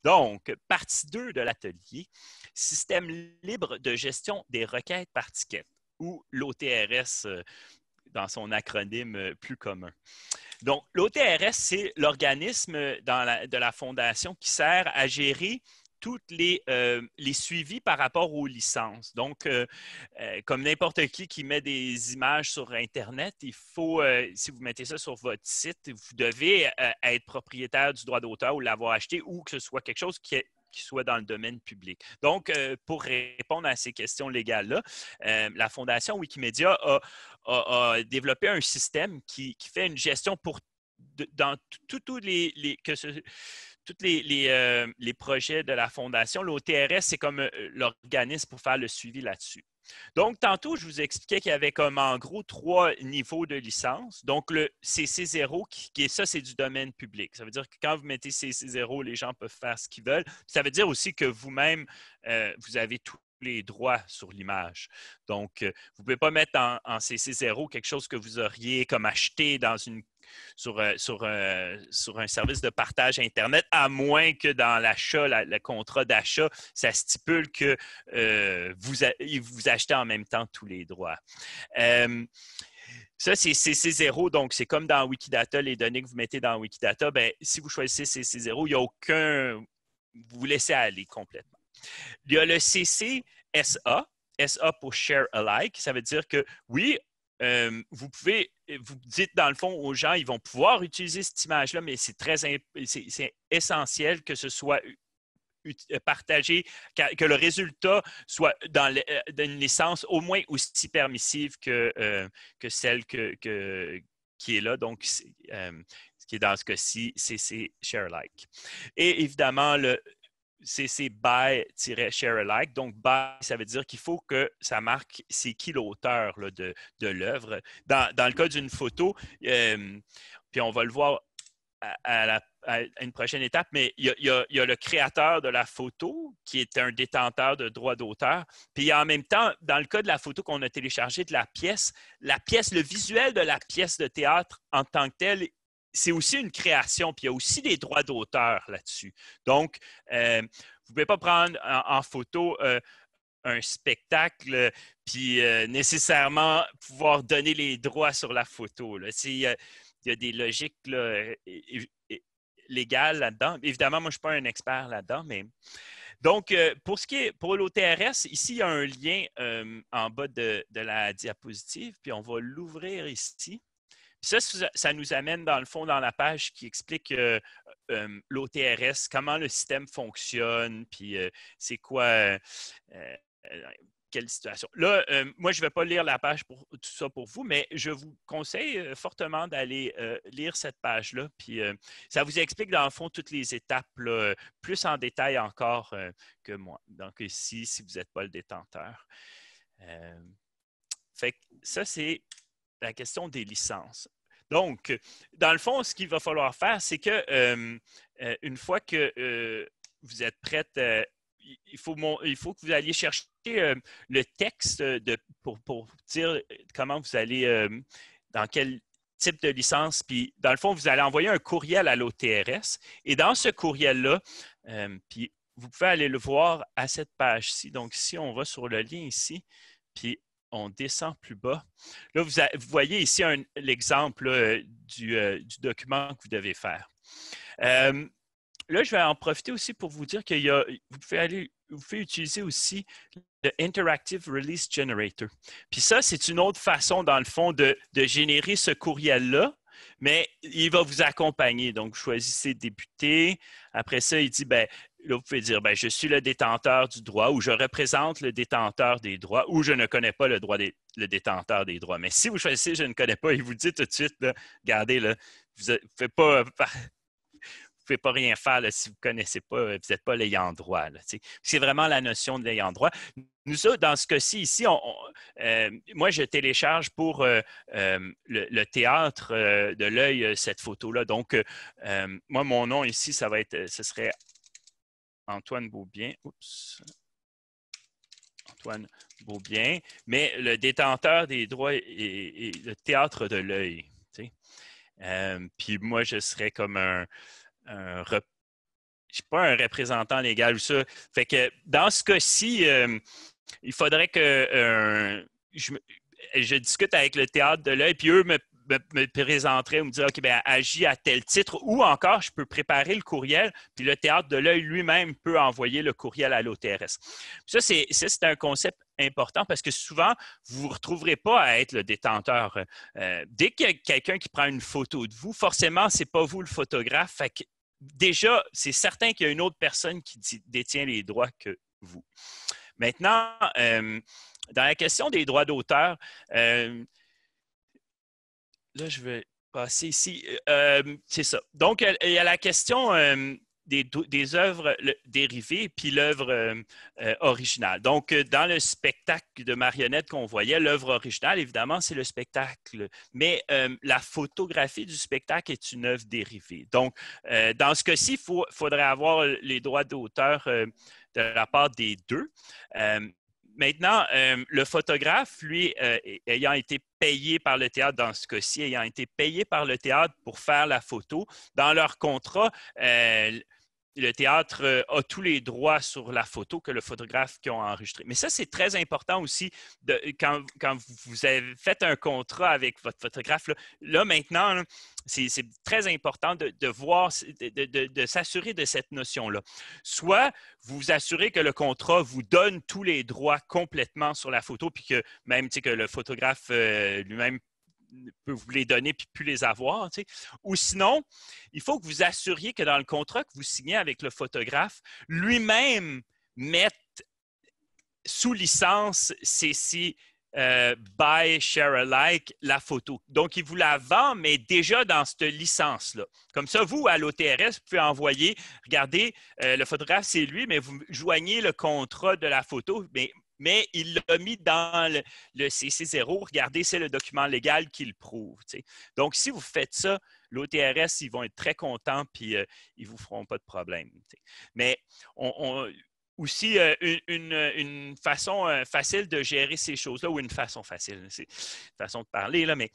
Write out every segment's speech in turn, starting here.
Donc, partie 2 de l'atelier, système libre de gestion des requêtes par ticket, ou l'OTRS dans son acronyme plus commun. Donc, l'OTRS, c'est l'organisme de la Fondation qui sert à gérer tous les suivis par rapport aux licences. Donc, comme n'importe qui met des images sur Internet, il faut, si vous mettez ça sur votre site, vous devez être propriétaire du droit d'auteur ou l'avoir acheté ou que ce soit quelque chose qui soit dans le domaine public. Donc, pour répondre à ces questions légales-là, la Fondation Wikimedia a développé un système qui fait une gestion pour dans tous les projets de la Fondation. L'OTRS, c'est comme l'organisme pour faire le suivi là-dessus. Donc, tantôt, je vous expliquais qu'il y avait comme en gros 3 niveaux de licence. Donc, le CC0, qui est ça, c'est du domaine public. Ça veut dire que quand vous mettez CC0, les gens peuvent faire ce qu'ils veulent. Ça veut dire aussi que vous-même, vous avez tous les droits sur l'image. Donc, vous ne pouvez pas mettre en CC0 quelque chose que vous auriez comme acheté sur un service de partage Internet, à moins que dans l'achat, le contrat d'achat, ça stipule que vous achetez en même temps tous les droits. Ça, c'est CC0, donc c'est comme dans Wikidata, les données que vous mettez dans Wikidata, bien, si vous choisissez CC0, il n'y a aucun... Vous laissez aller complètement. Il y a le CC-SA, SA pour Share Alike, ça veut dire que oui, vous dites dans le fond aux gens, ils vont pouvoir utiliser cette image-là, mais c'est essentiel que ce soit partagé, que le résultat soit dans une licence au moins aussi permissive que celle qui est là. Donc, ce qui est dans ce cas-ci, c'est Share-alike. Et évidemment, le CC BY-share-alike. Donc, BY, ça veut dire qu'il faut que ça marque c'est qui l'auteur de l'œuvre. Dans le cas d'une photo, puis on va le voir à une prochaine étape, mais il y a le créateur de la photo qui est un détenteur de droits d'auteur. Puis en même temps, dans le cas de la photo qu'on a téléchargée de la pièce, le visuel de la pièce de théâtre en tant que tel, c'est aussi une création, puis il y a aussi des droits d'auteur là-dessus. Donc, vous ne pouvez pas prendre en photo un spectacle, puis nécessairement pouvoir donner les droits sur la photo. Là. Il y a des logiques là, légales là-dedans. Évidemment, moi, je ne suis pas un expert là-dedans, mais... Donc, pour l'OTRS, ici, il y a un lien en bas de la diapositive, puis on va l'ouvrir ici. Puis ça nous amène dans le fond dans la page qui explique l'OTRS, comment le système fonctionne, puis c'est quoi, quelle situation. Là, moi, je ne vais pas lire la page pour tout ça pour vous, mais je vous conseille fortement d'aller lire cette page-là. Puis ça vous explique dans le fond toutes les étapes, là, plus en détail encore que moi. Donc ici, si vous n'êtes pas le détenteur. Fait que ça, c'est la question des licences. Donc, dans le fond, ce qu'il va falloir faire, c'est que une fois que vous êtes prête, il faut que vous alliez chercher le texte pour dire comment vous allez, dans quel type de licence. Puis, dans le fond, vous allez envoyer un courriel à l'OTRS. Et dans ce courriel-là, puis vous pouvez aller le voir à cette page-ci. Donc, si on va sur le lien ici, puis on descend plus bas. Là, vous voyez ici l'exemple du document que vous devez faire. Là, je vais en profiter aussi pour vous dire que vous pouvez utiliser aussi le Interactive Release Generator. Puis ça, c'est une autre façon, dans le fond, de générer ce courriel-là, mais il va vous accompagner. Donc, vous choisissez débuter. Après ça, il dit, là, vous pouvez dire, je suis le détenteur du droit ou je représente le détenteur des droits ou je ne connais pas le détenteur des droits. Mais si vous choisissez je ne connais pas, il vous dit tout de suite, là, regardez, là, vous ne pouvez pas rien faire là, si vous ne connaissez pas, vous n'êtes pas l'ayant droit. C'est vraiment la notion de l'ayant droit. Nous, dans ce cas-ci, ici, moi, je télécharge pour le théâtre de l'œil cette photo-là. Donc, moi, mon nom ici, ce serait Antoine Beaubien. Oups. Antoine Beaubien. Mais le détenteur des droits est le théâtre de l'œil. Puis moi, je serais comme un suis pas un représentant légal ou ça. Fait que dans ce cas-ci, il faudrait que je discute avec le théâtre de l'œil, puis eux me présenteraient ou me diraient, OK, bien, agis à tel titre, ou encore, je peux préparer le courriel, puis le théâtre de l'œil lui-même peut envoyer le courriel à l'OTRS. Ça, c'est un concept important parce que souvent, vous ne vous retrouverez pas à être le détenteur. Dès qu'il y a quelqu'un qui prend une photo de vous, forcément, ce n'est pas vous le photographe. Fait que déjà, c'est certain qu'il y a une autre personne qui détient les droits que vous. Maintenant, dans la question des droits d'auteur, là, je vais passer ici. C'est ça. Donc, il y a la question des œuvres dérivées puis l'œuvre originale. Donc, dans le spectacle de marionnettes qu'on voyait, l'œuvre originale, évidemment, c'est le spectacle. Mais la photographie du spectacle est une œuvre dérivée. Donc, dans ce cas-ci, il faudrait avoir les droits d'auteur de la part des deux. Maintenant, le photographe, lui, ayant été payé par le théâtre dans ce cas-ci, ayant été payé par le théâtre pour faire la photo, dans leur contrat, le théâtre a tous les droits sur la photo que le photographe qui a enregistré. Mais ça, c'est très important aussi quand vous avez fait un contrat avec votre photographe. Là maintenant, c'est très important de voir, de s'assurer de cette notion-là. Soit vous vous assurez que le contrat vous donne tous les droits complètement sur la photo, puis que même que le photographe lui-même peut vous les donner puis plus les avoir. Ou sinon, il faut que vous assuriez que dans le contrat que vous signez avec le photographe, lui-même mette sous licence CC by share alike la photo. Donc, il vous la vend, mais déjà dans cette licence-là. Comme ça, vous, à l'OTRS, vous pouvez envoyer, regardez, le photographe, c'est lui, mais vous joignez le contrat de la photo, mais il l'a mis dans le CC0. Regardez, c'est le document légal qui le prouve. Donc, si vous faites ça, l'OTRS, ils vont être très contents puis ils ne vous feront pas de problème. Mais aussi, une façon facile de gérer ces choses-là, ou une façon facile, c'est une façon de parler, là, mais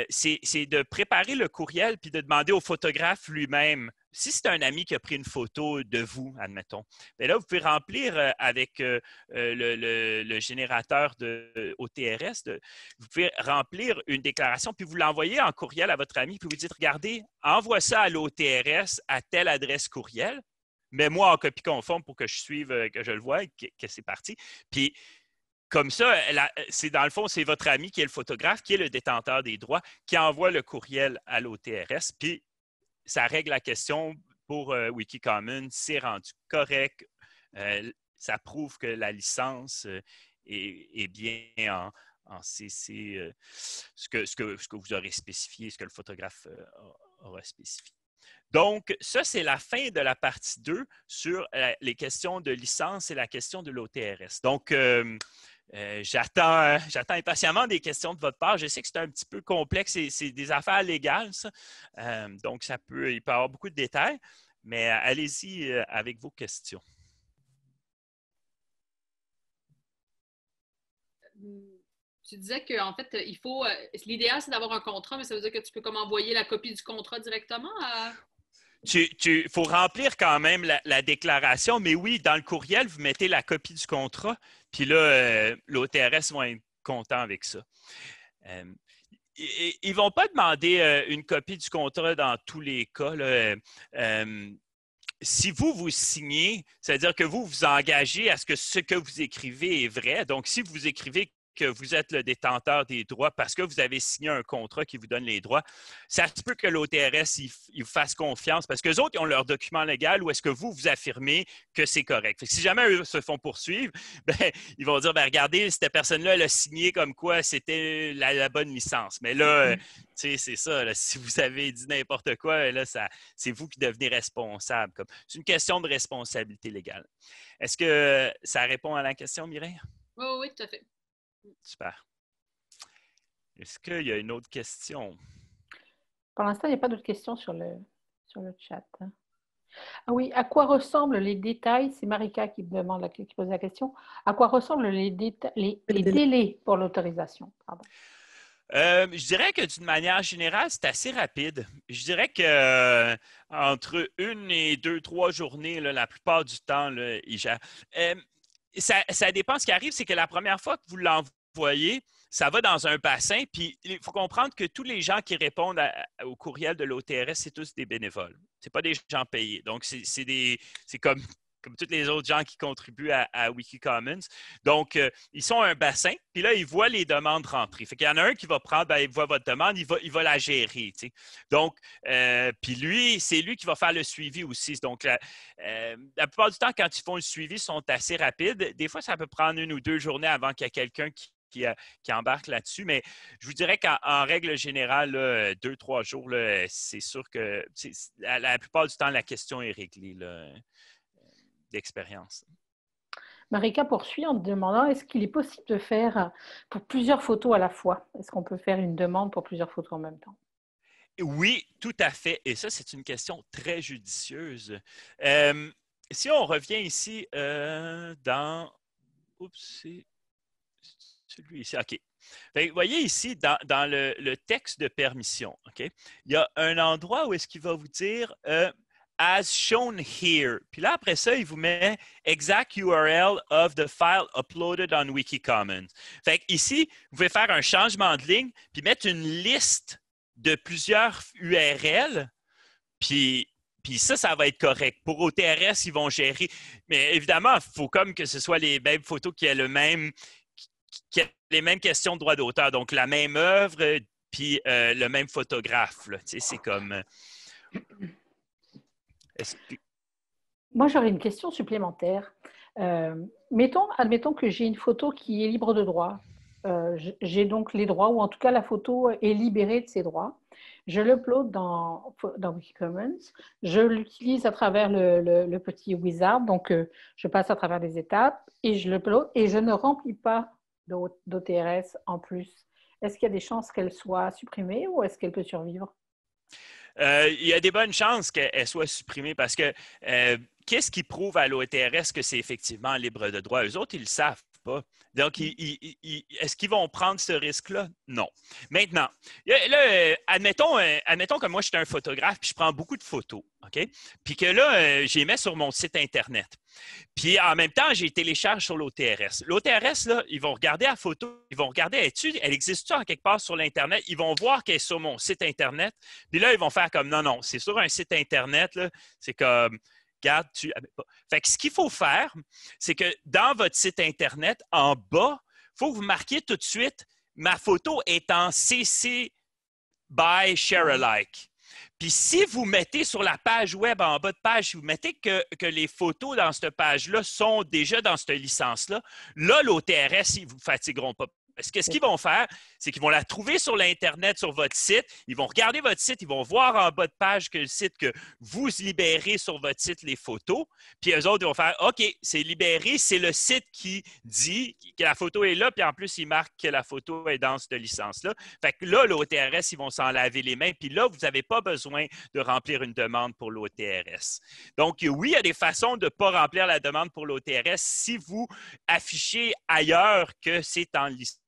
c'est de préparer le courriel puis de demander au photographe lui-même. Si c'est un ami qui a pris une photo de vous, admettons, bien là, vous pouvez remplir avec le générateur de OTRS, vous pouvez remplir une déclaration, puis vous l'envoyez en courriel à votre ami, puis vous dites, regardez, envoie ça à l'OTRS à telle adresse courriel, mets-moi en copie conforme pour que je suive, que je le voie, que c'est parti. Puis, comme ça, c'est dans le fond, c'est votre ami qui est le photographe, qui est le détenteur des droits, qui envoie le courriel à l'OTRS, puis ça règle la question pour Wikicommons, c'est rendu correct, ça prouve que la licence est bien en CC, ce que vous aurez spécifié, ce que le photographe aura spécifié. Donc, ça, c'est la fin de la partie 2 sur les questions de licence et la question de l'OTRS. Donc, j'attends impatiemment des questions de votre part. Je sais que c'est un petit peu complexe, c'est des affaires légales, ça. Donc, il peut y avoir beaucoup de détails, mais allez-y avec vos questions. Tu disais qu'en fait, il faut. L'idéal, c'est d'avoir un contrat, mais ça veut dire que tu peux comme envoyer la copie du contrat directement à. Il faut remplir quand même la déclaration, mais oui, dans le courriel, vous mettez la copie du contrat, puis là, l'OTRS vont être contents avec ça. Ils ne vont pas demander une copie du contrat dans tous les cas. Là. Si vous signez, c'est-à-dire que vous vous engagez à ce que ce que vous écrivez est vrai. Donc, si vous écrivez que vous êtes le détenteur des droits parce que vous avez signé un contrat qui vous donne les droits, ça se peut que l'OTRS il vous fasse confiance parce qu'eux autres, ils ont leur document légal ou est-ce que vous affirmez que c'est correct. Fait que si jamais eux se font poursuivre, ben, ils vont dire, ben, regardez, cette personne-là, elle a signé comme quoi c'était la bonne licence. Mais là, c'est ça, là, si vous avez dit n'importe quoi, là, c'est vous qui devenez responsable. C'est une question de responsabilité légale. Est-ce que ça répond à la question, Mireille? Oui, tout à fait. Super. Est-ce qu'il y a une autre question? Pour l'instant, il n'y a pas d'autres questions sur le chat. Ah oui, à quoi ressemblent les détails? C'est Marika qui pose la question. À quoi ressemblent les délais pour l'autorisation? Je dirais que d'une manière générale, c'est assez rapide. Je dirais que entre 1 et 2, 3 journées, là, la plupart du temps, là, ils gèrent. Euh, ça dépend. Ce qui arrive, c'est que la première fois que vous l'envoyez, ça va dans un bassin. Puis il faut comprendre que tous les gens qui répondent au courriel de l'OTRS, c'est tous des bénévoles. Ce pas des gens payés. Donc, c'est comme tous les autres gens qui contribuent à Wikicommons. Donc, ils sont un bassin, puis là, ils voient les demandes rentrer. Fait qu'il y en a un qui va prendre, ben, il voit votre demande, il va la gérer. Tu sais. Donc, puis lui, c'est lui qui va faire le suivi aussi. Donc, la plupart du temps, quand ils font le suivi, ils sont assez rapides. Des fois, ça peut prendre 1 ou 2 journées avant qu'il y ait quelqu'un qui embarque là-dessus. Mais je vous dirais qu'en règle générale, là, 2, 3 jours, là, c'est sûr que la plupart du temps, la question est réglée là, d'expérience. Marika poursuit en demandant, est-ce qu'il est possible de faire pour plusieurs photos à la fois? Est-ce qu'on peut faire une demande pour plusieurs photos en même temps? Oui, tout à fait. Et ça, c'est une question très judicieuse. Si on revient ici dans... Oups, c'est celui-ci. OK. Fait, vous voyez ici, dans le texte de permission, OK, il y a un endroit où est-ce qu'il va vous dire as shown here. Puis là, après ça, il vous met exact URL of the file uploaded on Wikicommons. Fait que ici, vous pouvez faire un changement de ligne, puis mettre une liste de plusieurs URL, puis ça va être correct. Pour OTRS, ils vont gérer. Mais évidemment, il faut comme que ce soit les mêmes photos qui aient les mêmes questions de droit d'auteur. Donc, la même œuvre, puis le même photographe. Là. Tu sais, c'est comme... Moi, j'aurais une question supplémentaire. Admettons que j'ai une photo qui est libre de droit. J'ai donc les droits, ou en tout cas la photo est libérée de ses droits. Je l'upload dans Wikicommons. Je l'utilise à travers le petit wizard. Donc, je passe à travers les étapes et je l'upload et je ne remplis pas d'OTRS en plus. Est-ce qu'il y a des chances qu'elle soit supprimée ou est-ce qu'elle peut survivre? Il y a des bonnes chances qu'elle soit supprimée parce que qu'est-ce qui prouve à l'OTRS que c'est effectivement libre de droit? Eux autres, ils ne le savent pas. Donc, est-ce qu'ils vont prendre ce risque-là? Non. Maintenant, là, admettons que moi, je suis un photographe puis je prends beaucoup de photos, OK? Puis que là, je les mets sur mon site Internet. Puis en même temps, j'ai télécharge sur l'OTRS. L'OTRS, là, ils vont regarder la photo, ils vont regarder, elle existe-tu en quelque part sur l'Internet? Ils vont voir qu'elle est sur mon site Internet. Puis là, ils vont faire comme non, c'est sur un site Internet, là, c'est comme regarde, Fait que ce qu'il faut faire, c'est que dans votre site Internet, en bas, il faut que vous marquiez tout de suite ma photo est en CC by Share Alike. Puis si vous mettez sur la page web, en bas de page, si vous mettez que les photos dans cette page-là sont déjà dans cette licence-là, là, l'OTRS, ils ne vous fatigueront pas. Parce que ce qu'ils vont faire, c'est qu'ils vont la trouver sur l'Internet, sur votre site. Ils vont regarder votre site, ils vont voir en bas de page que le site que vous libérez sur votre site les photos. Puis eux autres, ils vont faire OK, c'est libéré, c'est le site qui dit que la photo est là, puis en plus, il marque que la photo est dans cette licence-là. Fait que là, l'OTRS, ils vont s'en laver les mains. Puis là, vous n'avez pas besoin de remplir une demande pour l'OTRS. Donc, oui, il y a des façons de ne pas remplir la demande pour l'OTRS si vous affichez ailleurs que c'est en licence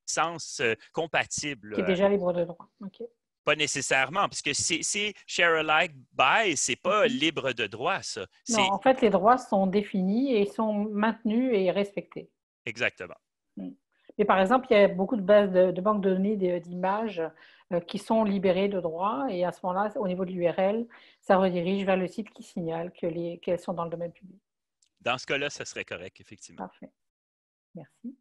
compatible. Qui est déjà libre de droit. Okay. Pas nécessairement, parce que c'est Share Alike by, c'est pas libre de droit, ça. Non, en fait, les droits sont définis et sont maintenus et respectés. Exactement. Mais par exemple, il y a beaucoup de bases de banques de données d'images qui sont libérées de droit et à ce moment-là, au niveau de l'URL, ça redirige vers le site qui signale qu'elles sont dans le domaine public. Dans ce cas-là, ça serait correct, effectivement. Parfait. Merci.